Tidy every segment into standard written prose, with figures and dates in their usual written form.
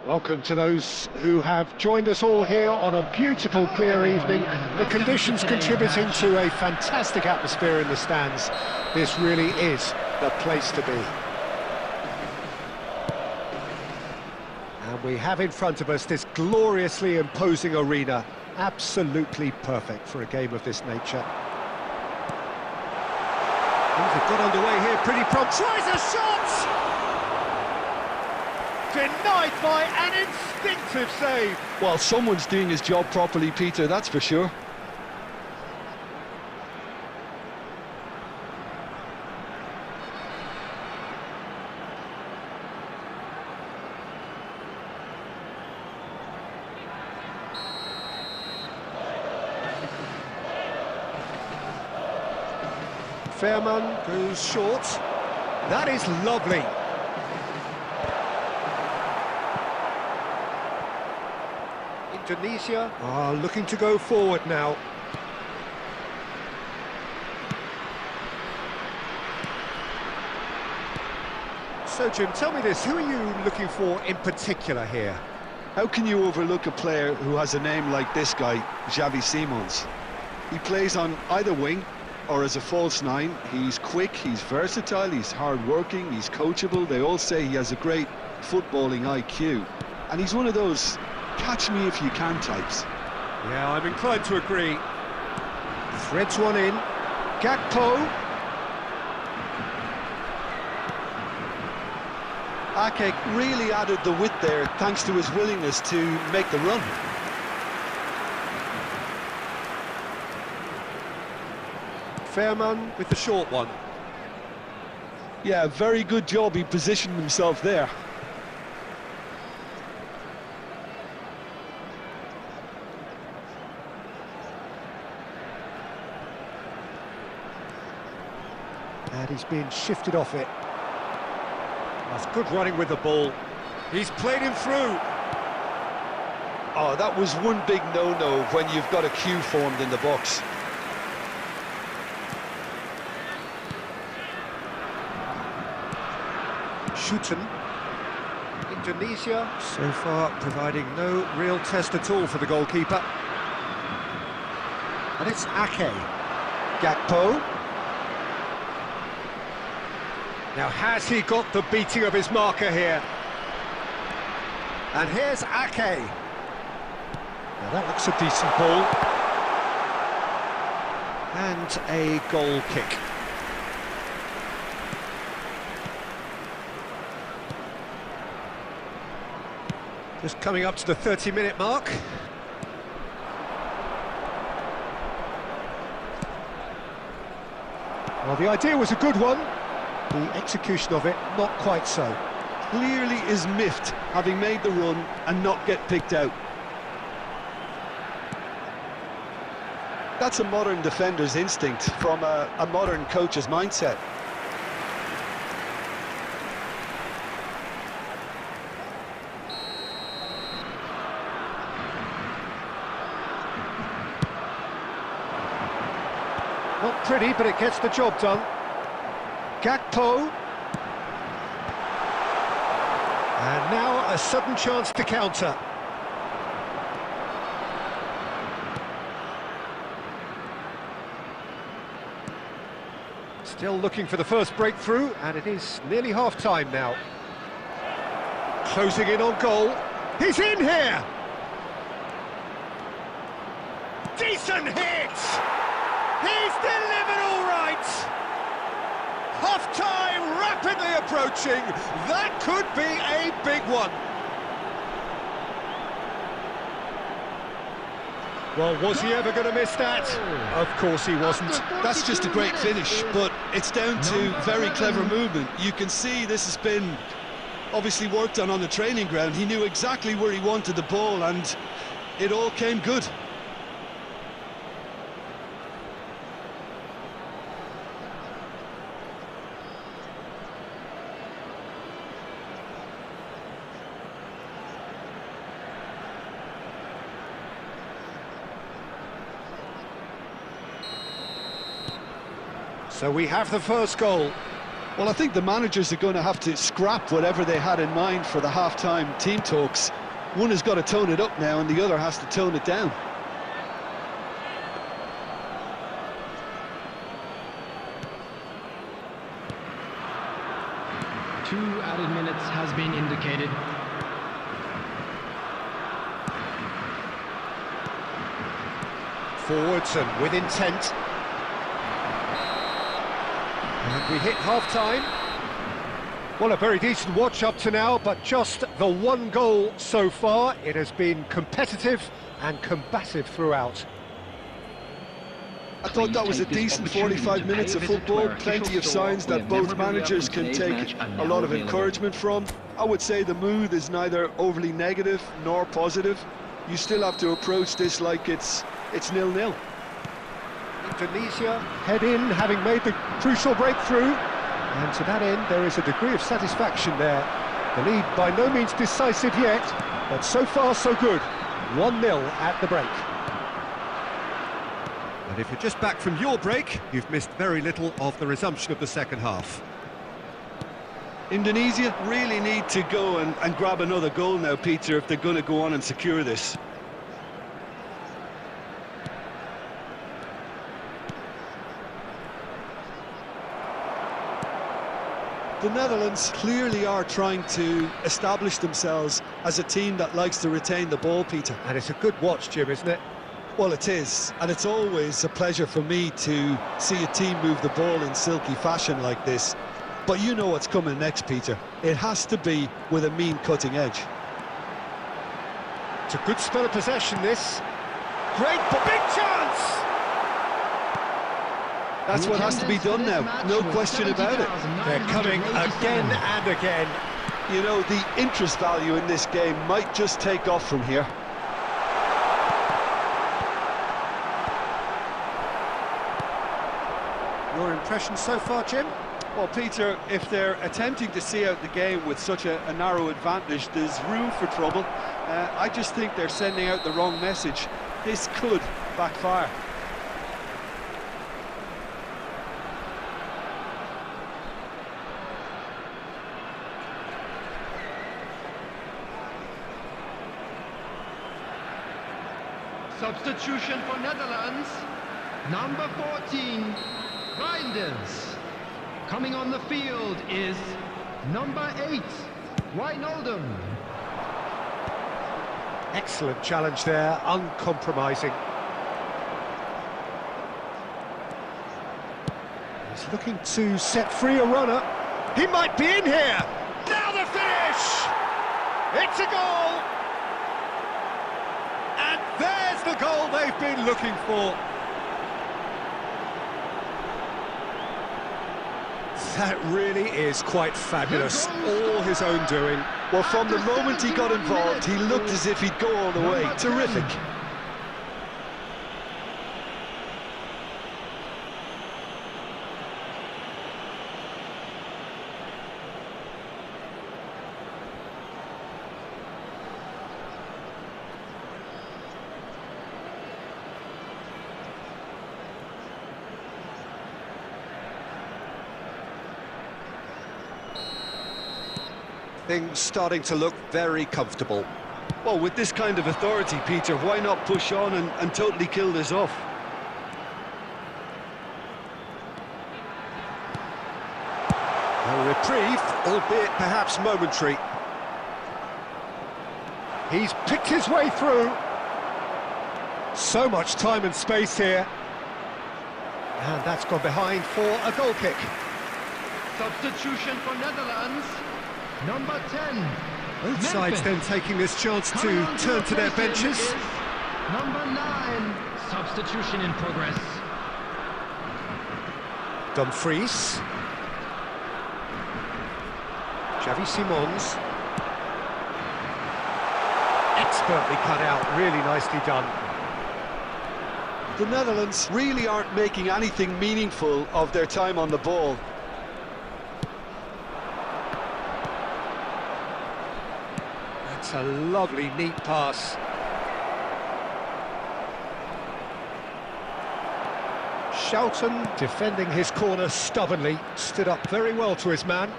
Welcome to those who have joined us all here on a beautiful, clear evening. The conditions contributing to a fantastic atmosphere in the stands. This really is the place to be. And we have in front of us this gloriously imposing arena. Absolutely perfect for a game of this nature. They've got underway here pretty prompt. Tries a shot! Denied by an instinctive save. Well, someone's doing his job properly, Peter, that's for sure. Fairman goes short. That is lovely. Indonesia are looking to go forward now. So, Jim, tell me this, who are you looking for in particular here? How can you overlook a player who has a name like this guy, Xavi Simons? He plays on either wing or as a false nine. He's quick, he's versatile, he's hard-working, he's coachable. They all say he has a great footballing IQ. And he's one of those catch me if you can types. Yeah, I'm inclined to agree. Threads one in. Gakpo. Ake really added the width there thanks to his willingness to make the run. Fairman with the short one. Yeah, very good job, he positioned himself there. And he's being shifted off it. That's good running with the ball. He's played him through. Oh, that was one big no-no when you've got a queue formed in the box. Shooten. Indonesia so far providing no real test at all for the goalkeeper. And it's Ake. Gakpo. Now has he got the beating of his marker here? And here's Ake. Now that looks a decent ball. And a goal kick. Just coming up to the 30-minute mark. Well, the idea was a good one. The execution of it, not quite so. Clearly is miffed, having made the run and not get picked out. That's a modern defender's instinct from a modern coach's mindset. Not pretty, but it gets the job done. Gakpo. And now a sudden chance to counter. Still looking for the first breakthrough, and it is nearly half-time now. Closing in on goal. He's in here! Decent hit! He's delivered all right! Half-time rapidly approaching. That could be a big one. Well, was he ever going to miss that? Of course he wasn't. That's just a great finish, but it's down to very clever movement. You can see this has been obviously worked on the training ground. He knew exactly where he wanted the ball, and it all came good. So we have the first goal. Well, I think the managers are going to have to scrap whatever they had in mind for the half-time team talks. One has got to tone it up now, and the other has to tone it down. Two added minutes has been indicated. Forwards and with intent. And we hit half-time. Well, a very decent watch up to now, but just the one goal so far. It has been competitive and combative throughout. I thought that was a decent 45 minutes of football, plenty of signs that both managers can take a lot of encouragement from. I would say the mood is neither overly negative nor positive. You still have to approach this like it's 0-0. Indonesia head in, having made the crucial breakthrough, and to that end there is a degree of satisfaction there. The lead by no means decisive yet, but so far so good. 1-0 at the break. And if you're just back from your break, you've missed very little of the resumption of the second half. Indonesia really need to go and grab another goal now, Peter, if they're going to go on and secure this. The Netherlands clearly are trying to establish themselves as a team that likes to retain the ball, Peter. And it's a good watch, Jim, isn't it? Well, it is, and it's always a pleasure for me to see a team move the ball in silky fashion like this. But you know what's coming next, Peter. It has to be with a mean cutting edge. It's a good spell of possession, this. Great, big chance! That's what has to be done now, no question about it. They're coming again and again. You know, the interest value in this game might just take off from here. Your impression so far, Jim? Well, Peter, if they're attempting to see out the game with such a narrow advantage, there's room for trouble. I just think they're sending out the wrong message. This could backfire. Substitution for Netherlands, number 14, Reinders. Coming on the field is number 8, Wijnaldum. Excellent challenge there, uncompromising. He's looking to set free a runner. He might be in here! Now the finish! It's a goal! And there's the goal they've been looking for. That really is quite fabulous, all his own doing. Well, from the moment he got involved, he looked as if he'd go all the way. Terrific. Things starting to look very comfortable. Well, with this kind of authority, Peter, why not push on and totally kill this off? A reprieve, albeit perhaps momentary. He's picked his way through. So much time and space here. And that's gone behind for a goal kick. Substitution for Netherlands, number 10. Both sides then taking this chance to turn to their benches. Number 9, substitution in progress. Dumfries. Xavi Simons. Expertly cut out, really nicely done. The Netherlands really aren't making anything meaningful of their time on the ball. That's a lovely, neat pass. Shelton defending his corner stubbornly, stood up very well to his man.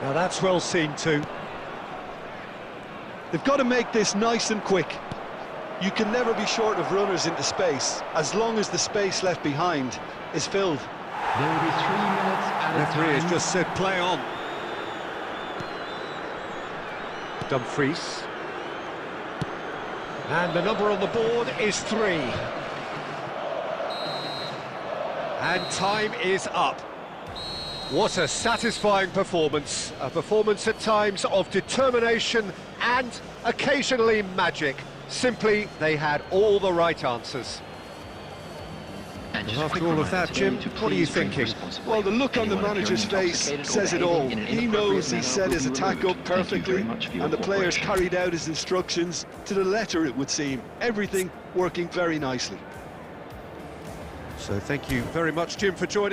Now that's well seen too. They've got to make this nice and quick. You can never be short of runners into space, as long as the space left behind is filled. There will be 3 minutes at a Referee has time. just said play on. Dumfries. And the number on the board is 3. And time is up. What a satisfying performance. A performance at times of determination and occasionally magic. Simply, they had all the right answers. And just After quick all of that, reminder Jim, to what are you please drink thinking? responsibly. Well, the look on the Anyone manager's appearing face intoxicated or says it all. behaving in an He inappropriate knows he manner set will his be attack removed. up Thank you perfectly, very much for your and the players cooperation. carried out his instructions to the letter, it would seem. Everything working very nicely. So thank you very much, Jim, for joining